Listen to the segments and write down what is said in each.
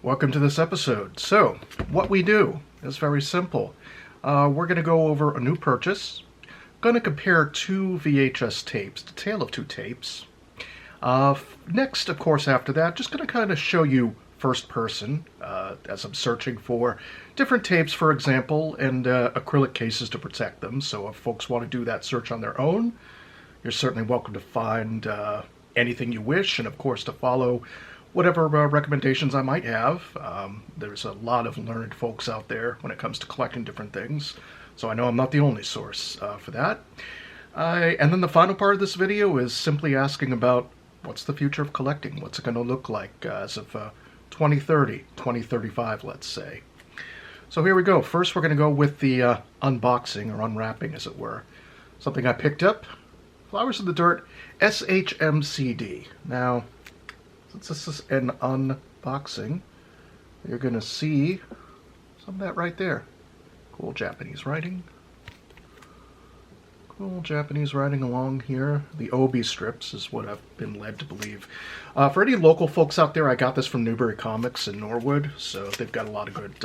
Welcome to this episode. So, what we do is very simple. We're going to go over a new purchase. Going to compare two VHS tapes, the tale of two tapes. Next, of course, after that, just going to kind of show you first person as I'm searching for different tapes, for example, and acrylic cases to protect them. So if folks want to do that search on their own, you're certainly welcome to find anything you wish, and of course to follow whatever recommendations I might have. There's a lot of learned folks out there when it comes to collecting different things, so I know I'm not the only source for that. And then the final part of this video is simply asking about what's the future of collecting? What's it going to look like as of 2030, 2035, let's say. So here we go. First we're going to go with the unboxing, or unwrapping as it were. Something I picked up, Flowers in the Dirt SHM CD. Now, since this is an unboxing, you're going to see some of that right there. Cool Japanese writing. Cool Japanese writing along here. The obi strips is what I've been led to believe. For any local folks out there, I got this from Newbury Comics in Norwood, so they've got a lot of good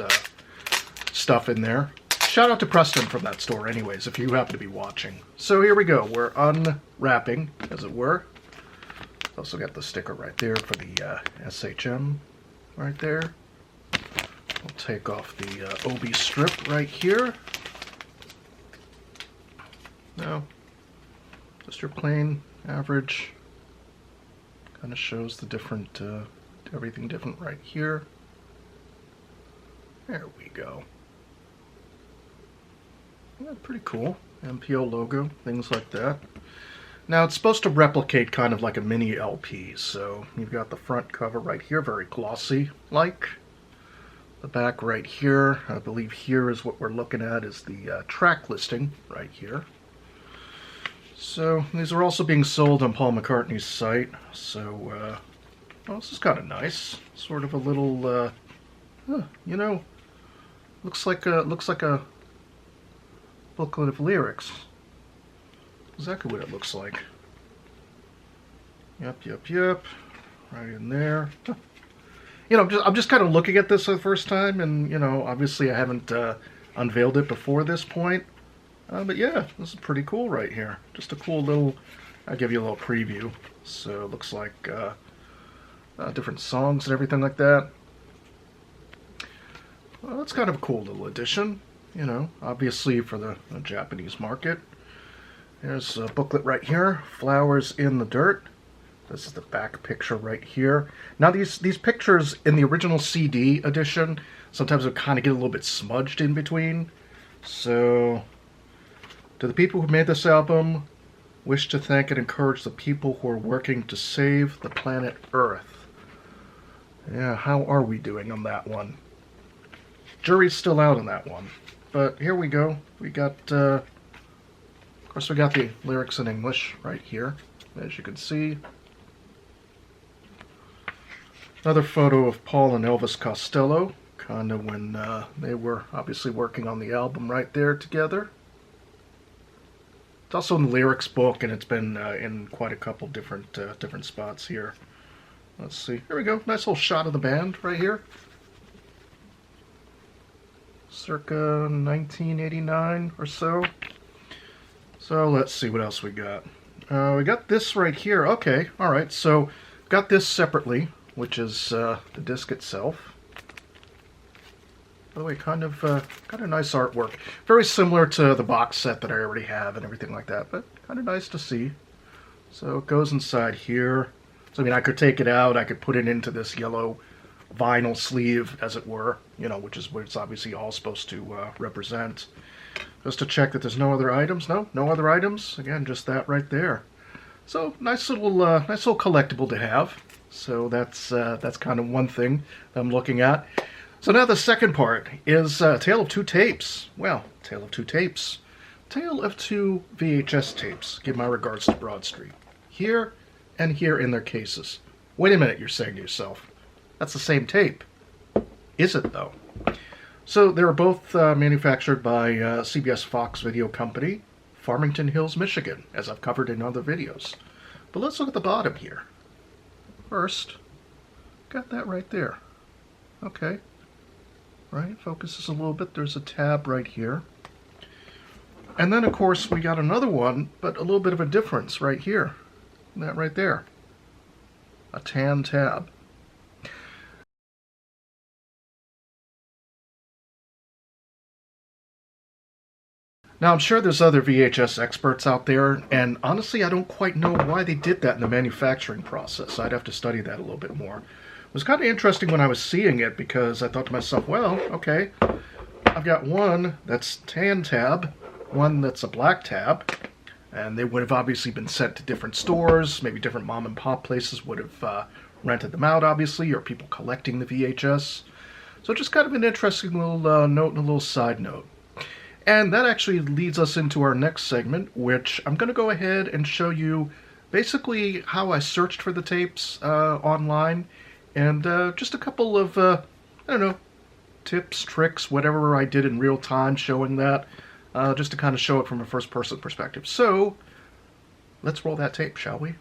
stuff in there. Shout out to Preston from that store anyways, if you happen to be watching. So here we go. We're unwrapping, as it were. Also got the sticker right there for the SHM right there. We'll take off the obi strip right here. Now, just your plain, average, kind of shows the different, everything different right here. There we go. Yeah, pretty cool. MPO logo, things like that. Now, it's supposed to replicate kind of like a mini LP, so you've got the front cover right here, very glossy-like. The back right here, I believe here is what we're looking at, is the track listing right here. So, these are also being sold on Paul McCartney's site, so, well, this is kind of nice. Sort of a little, you know, looks like a booklet of lyrics. Exactly what it looks like. Yep. Right in there. You know, I'm just kind of looking at this for the first time, and, you know, obviously I haven't unveiled it before this point. But yeah, this is pretty cool right here. Just a cool little, I'll give you a little preview. So it looks like different songs and everything like that. Well, that's kind of a cool little addition, you know, obviously for the Japanese market. There's a booklet right here, Flowers in the Dirt. This is the back picture right here. Now these pictures in the original CD edition, sometimes they kind of get a little bit smudged in between. So, to the people who made this album, wish to thank and encourage the people who are working to save the planet Earth. Yeah, how are we doing on that one? Jury's still out on that one. But here we go. We got, of course, we got the lyrics in English right here, as you can see. Another photo of Paul and Elvis Costello, kind of when they were obviously working on the album right there together. It's also in the lyrics book, and it's been in quite a couple different spots here. Let's see. Here we go. Nice little shot of the band right here. Circa 1989 or so. So let's see what else we got. We got this right here. Okay, all right. So got this separately, which is the disc itself. By the way, kind of nice artwork. Very similar to the box set that I already have and everything like that, but kind of nice to see. So it goes inside here. So I mean, I could take it out. I could put it into this yellow vinyl sleeve, as it were, you know, which is what it's obviously all supposed to represent. Just to check that there's no other items. No other items. Again, just that right there. So nice little collectible to have. So that's kind of one thing I'm looking at. So now the second part is Tale of Two Tapes. Well, Tale of Two Tapes. Tale of two VHS tapes. Give my regards to Broad Street. Here and here in their cases. Wait a minute, you're saying to yourself. That's the same tape. Is it, though? So they were both manufactured by CBS Fox Video Company, Farmington Hills, Michigan, as I've covered in other videos. But let's look at the bottom here. First, got that right there. Okay. Right, focuses a little bit. There's a tab right here. And then, of course, we got another one, but a little bit of a difference right here. That right there. A tan tab. Now, I'm sure there's other VHS experts out there, and honestly, I don't quite know why they did that in the manufacturing process. I'd have to study that a little bit more. It was kind of interesting when I was seeing it because I thought to myself, well, okay, I've got one that's tan tab, one that's a black tab, and they would have obviously been sent to different stores. Maybe different mom and pop places would have rented them out, obviously, or people collecting the VHS. So just kind of an interesting little note and a little side note. And that actually leads us into our next segment, which I'm going to go ahead and show you basically how I searched for the tapes online, and just a couple of, I don't know, tips, tricks, whatever I did in real time showing that, just to kind of show it from a first-person perspective. So, let's roll that tape, shall we?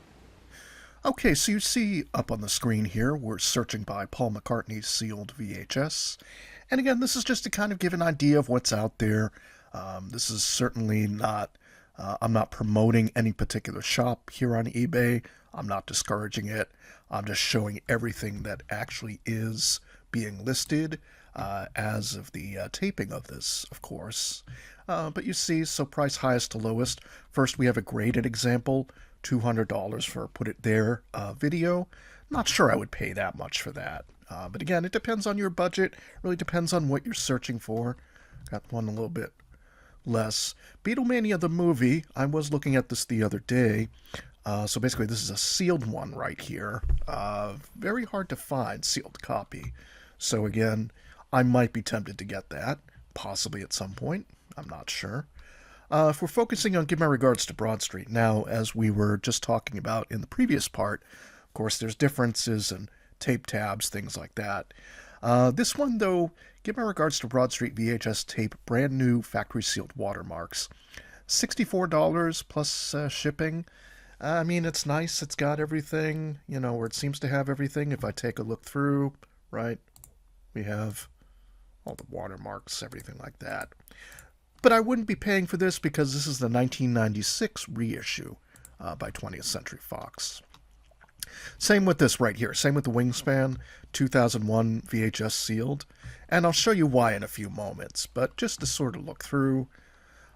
Okay, so you see up on the screen here, we're searching by Paul McCartney's sealed VHS. And again, this is just to kind of give an idea of what's out there. This is certainly not, I'm not promoting any particular shop here on eBay. I'm not discouraging it. I'm just showing everything that actually is being listed as of the taping of this, of course. But you see, so price highest to lowest. First, we have a graded example, $200 for Put It There video. Not sure I would pay that much for that. But again, it depends on your budget. Really depends on what you're searching for. Got one a little bit less. Beatlemania the movie, I was looking at this the other day. So basically this is a sealed one right here. Very hard to find, sealed copy. So again, I might be tempted to get that, possibly at some point. I'm not sure. If we're focusing on Give My Regards to Broad Street, now, as we were just talking about in the previous part, of course, there's differences in tape tabs, things like that. This one, though, Give My Regards to Broad Street VHS tape, brand new factory sealed watermarks. $64 plus shipping. I mean, it's nice. It's got everything, you know, or it seems to have everything. If I take a look through, right, we have all the watermarks, everything like that. But I wouldn't be paying for this because this is the 1996 reissue by 20th Century Fox. Same with this right here. Same with the Wingspan 2001 VHS sealed. And I'll show you why in a few moments. But just to sort of look through.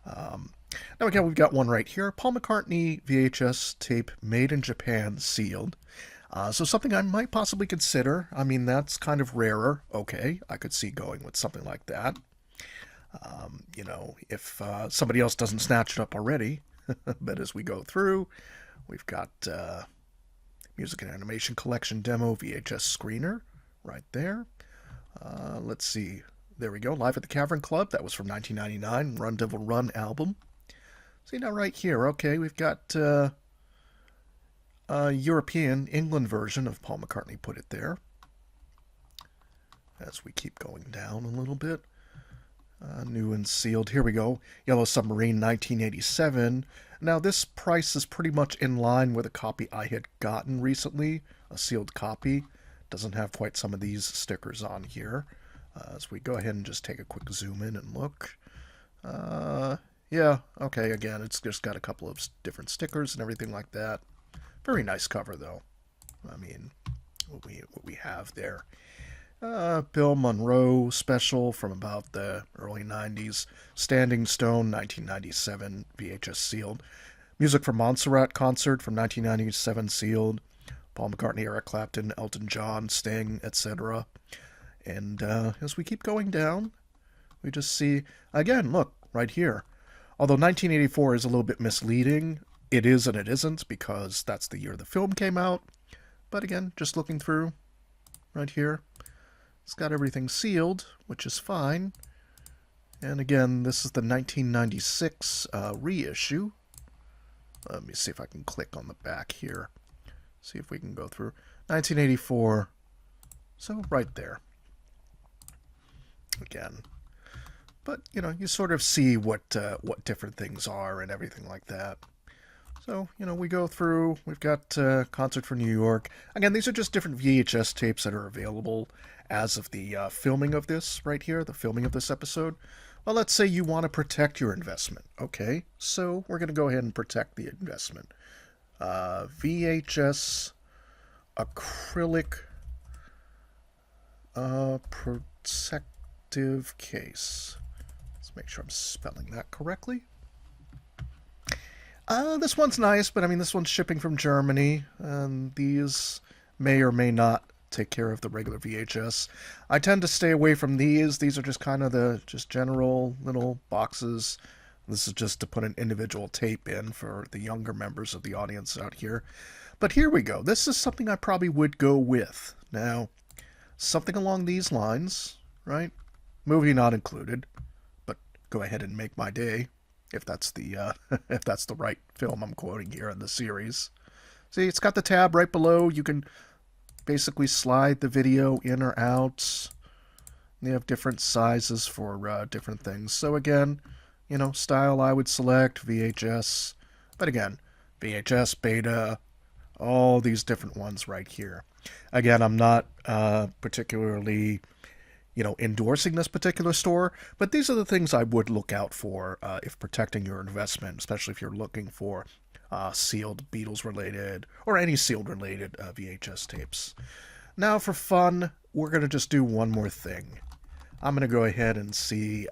Now again, we've got one right here. Paul McCartney VHS tape made in Japan sealed. So something I might possibly consider. I mean, that's kind of rarer. Okay, I could see going with something like that. You know, if somebody else doesn't snatch it up already. But as we go through, we've got Music and Animation Collection Demo VHS Screener right there. Let's see. There we go. Live at the Cavern Club. That was from 1999. Run Devil Run album. See now right here. Okay, we've got a European England version of Paul McCartney Put It There. As we keep going down a little bit. New and sealed. Here we go. Yellow Submarine 1987. Now this price is pretty much in line with a copy I had gotten recently. A sealed copy. Doesn't have quite some of these stickers on here. As we go ahead and just take a quick zoom in and look. Yeah, okay, again, it's just got a couple of different stickers and everything like that. Very nice cover, though. I mean, what we have there. Bill Monroe special from about the early 90s. Standing Stone, 1997, VHS sealed. Music from Montserrat concert from 1997 sealed. Paul McCartney, Eric Clapton, Elton John, Sting, etc. And as we keep going down, we just see, again, look, right here. Although 1984 is a little bit misleading, it is and it isn't because that's the year the film came out. But again, just looking through, right here, it's got everything sealed, which is fine. And again, this is the 1996 reissue. Let me see if I can click on the back here. See if we can go through. 1984. So right there. Again. But, you know, you sort of see what different things are and everything like that. So, you know, we go through. We've got Concert for New York. Again, these are just different VHS tapes that are available. as of the filming of this right here, the filming of this episode. Well, let's say you want to protect your investment. Okay, so we're going to go ahead and protect the investment. VHS acrylic protective case. Let's make sure I'm spelling that correctly. This one's nice, but I mean, this one's shipping from Germany, and these may or may not take care of the regular VHS. I tend to stay away from these. These are just kind of the just general little boxes. This is just to put an individual tape in for the younger members of the audience out here. But here we go. This is something I probably would go with. Now, something along these lines, right? Movie not included, but go ahead and make my day. If that's the if that's the right film I'm quoting here in the series. See, it's got the tab right below. You can basically slide the video in or out. They have different sizes for different things. So again, you know, style I would select VHS, but again, VHS, beta, all these different ones right here. Again, I'm not particularly, endorsing this particular store, but these are the things I would look out for if protecting your investment, especially if you're looking for sealed Beatles-related or any sealed-related VHS tapes. Now, for fun, we're going to just do one more thing. I'm going to go ahead and see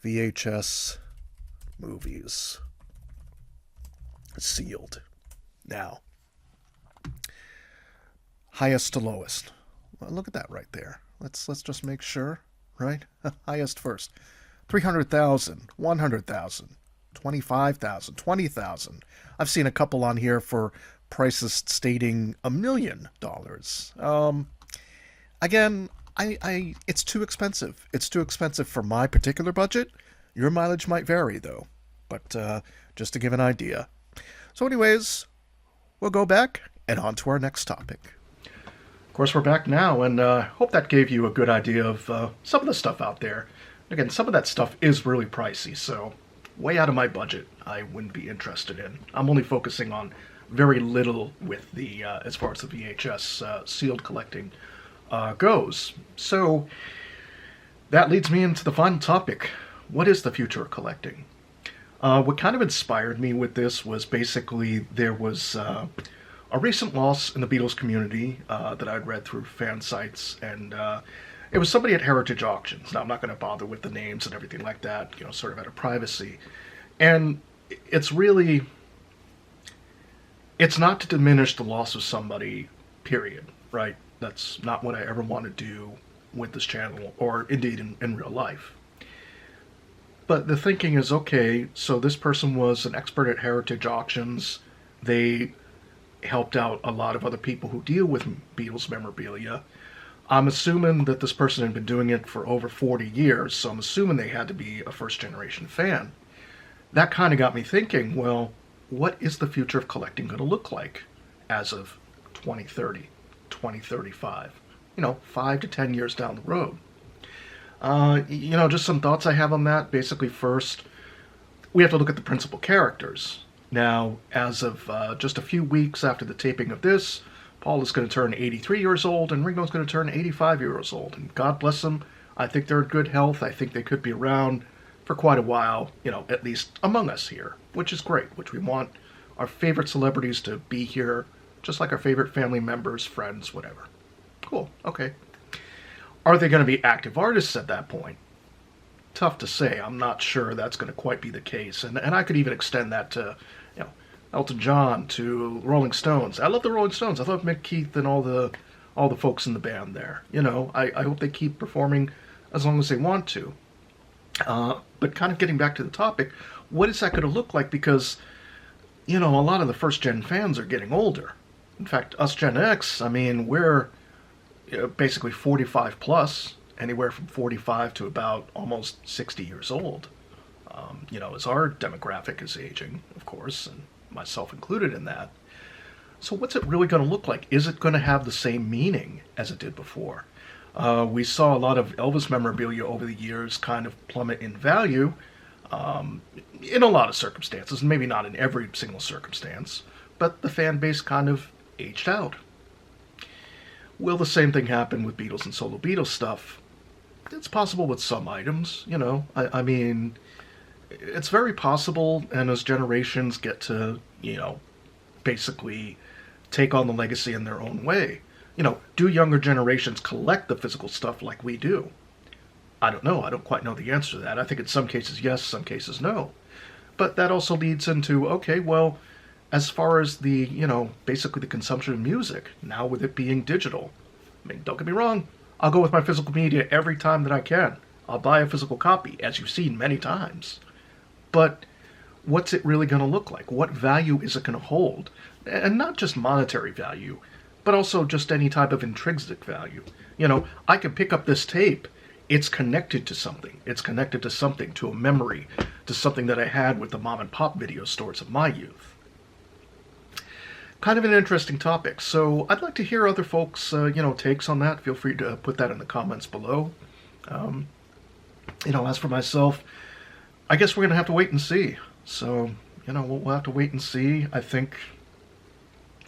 VHS movies sealed. Now, highest to lowest. Well, look at that right there. Let's just make sure, right? Highest first. 300,000, 100,000, 25,000, 20,000. I've seen a couple on here for prices stating $1 million. Again, it's too expensive. It's too expensive for my particular budget. Your mileage might vary, though. But just to give an idea. So anyways, we'll go back and on to our next topic. Of course, we're back now, and hope that gave you a good idea of some of the stuff out there. Again, some of that stuff is really pricey, so way out of my budget, I wouldn't be interested in. I'm only focusing on very little with the as far as the VHS sealed collecting goes. So that leads me into the final topic. What is the future of collecting? What kind of inspired me with this was basically there was a recent loss in the Beatles community that I'd read through fan sites, and it was somebody at Heritage Auctions. Now, I'm not going to bother with the names and everything like that, sort of out of privacy. And it's not to diminish the loss of somebody, period, right? That's not what I ever want to do with this channel, or indeed in real life. But the thinking is, okay, so this person was an expert at Heritage Auctions. They helped out a lot of other people who deal with Beatles memorabilia. I'm assuming that this person had been doing it for over 40 years, so I'm assuming they had to be a first-generation fan. That kind of got me thinking, well, what is the future of collecting going to look like as of 2030, 2035? 5 to 10 years down the road. Just some thoughts I have on that. Basically, first, we have to look at the principal characters. Now, as of just a few weeks after the taping of this, Paul is going to turn 83 years old, and Ringo's going to turn 85 years old. And God bless them. I think they're in good health. I think they could be around for quite a while, at least among us here, which is great, which we want our favorite celebrities to be here, just like our favorite family members, friends, whatever. Cool, okay. Are they going to be active artists at that point? Tough to say. I'm not sure that's going to quite be the case. And I could even extend that to, Elton John, to Rolling Stones. I love the Rolling Stones. I love Mick Keith and all the folks in the band there. I hope they keep performing as long as they want to. But kind of getting back to the topic, what is that going to look like? Because, a lot of the first-gen fans are getting older. In fact, us Gen X, we're basically 45 plus, anywhere from 45 to about almost 60 years old. As our demographic is aging, of course, and myself included in that. So what's it really going to look like? Is it going to have the same meaning as it did before? We saw a lot of Elvis memorabilia over the years kind of plummet in value in a lot of circumstances, maybe not in every single circumstance, but the fan base kind of aged out. Will the same thing happen with Beatles and solo Beatles stuff? It's possible with some items, you know. I mean, it's very possible, and as generations get to, you know, basically take on the legacy in their own way, you know, do younger generations collect the physical stuff like we do? I don't know. I don't quite know the answer to that. I think in some cases yes, some cases no. But that also leads into, okay, well, as far as the, you know, basically the consumption of music, now with it being digital, I mean, don't get me wrong, I'll go with my physical media every time that I can. I'll buy a physical copy, as you've seen many times. But what's it really going to look like? What value is it going to hold? And not just monetary value, but also just any type of intrinsic value. You know, I can pick up this tape. It's connected to something. It's connected to something, to a memory, to something that I had with the mom and pop video stores of my youth. Kind of an interesting topic. So I'd like to hear other folks, you know, takes on that. Feel free to put that in the comments below. You know, as for myself, I guess we're going to have to wait and see. So, you know, we'll have to wait and see. I think,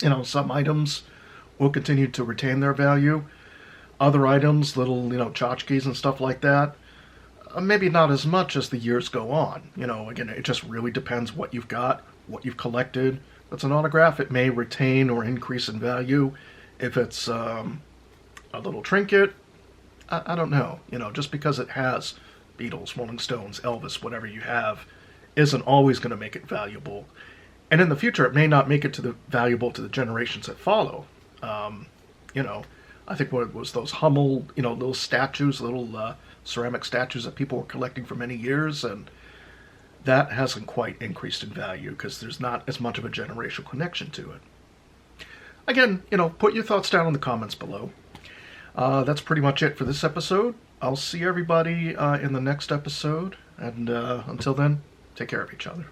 you know, some items will continue to retain their value. Other items, little, you know, tchotchkes and stuff like that, maybe not as much as the years go on. You know, again, it just really depends what you've got, what you've collected. If it's an autograph, it may retain or increase in value. If it's a little trinket, I don't know. You know, just because it has Beatles, Rolling Stones, Elvis, whatever you have, isn't always going to make it valuable. And in the future, it may not make it to the valuable to the generations that follow. You know, I think what was those Hummel, you know, little statues, little ceramic statues that people were collecting for many years, and that hasn't quite increased in value because there's not as much of a generational connection to it. Again, you know, put your thoughts down in the comments below. That's pretty much it for this episode. I'll see everybody in the next episode, and until then, take care of each other.